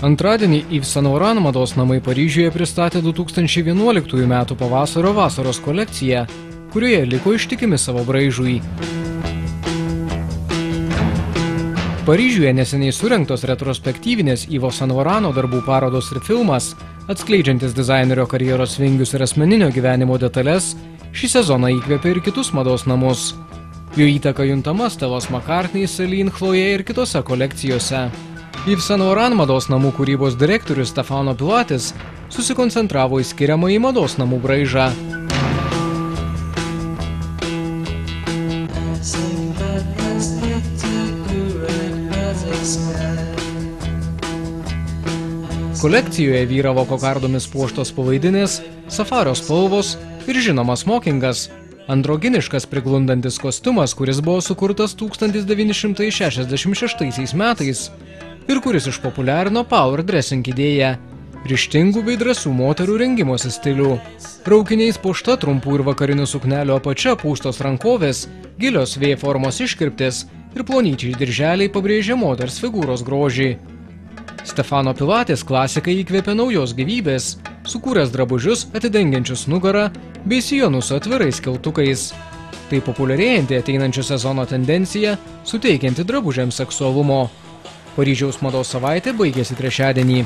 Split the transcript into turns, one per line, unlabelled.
Antradienį Yves Saint Laurent mados namai Paryžiuje pristatė 2011 metų pavasario-vasaros kolekciją, kurioje liko ištikimi savo braižui. Paryžiuje neseniai surengtos retrospektyvinės Yves Saint Laurent darbų parodos ir filmas, atskleidžiantis dizainerio karjeros vingius ir asmeninio gyvenimo detales, šį sezoną įkvėpė ir kitus mados namus. Jo įtaka juntama Stellos McCartney, Celine, Chloe ir kitose kolekcijose. Yves Saint Laurent mados namų kūrybos direktorius Stefano Pilatis susikoncentravo į skiriamąjį mados namų braižą. Kolekcijoje vyravo kokardomis puoštos palaidinės, safario spalvos ir žinomas smokingas, androginiškas priglundantis kostiumas, kuris buvo sukurtas 1966 metais ir kuris išpopuliarino power dressing idėją, ryžtingų bei drąsių moterų rengimosi stilių. Raukiniais puošta trumpų ir vakarinių suknelių apačia pūstos rankovės, gilios V formos iškirptės ir plonyčiai dirželiai pabrėžė moters figūros grožį. Stefano Pilatis klasikai įkvėpė naujos gyvybės, sukūręs drabužius atidengiančius nugarą bei sijonus su atvirais keltukais. Tai populiarėjanti ateinančio sezono tendencija, suteikianti drabužiams seksualumo. Paryžiaus mados savaitė baigėsi trečiadienį.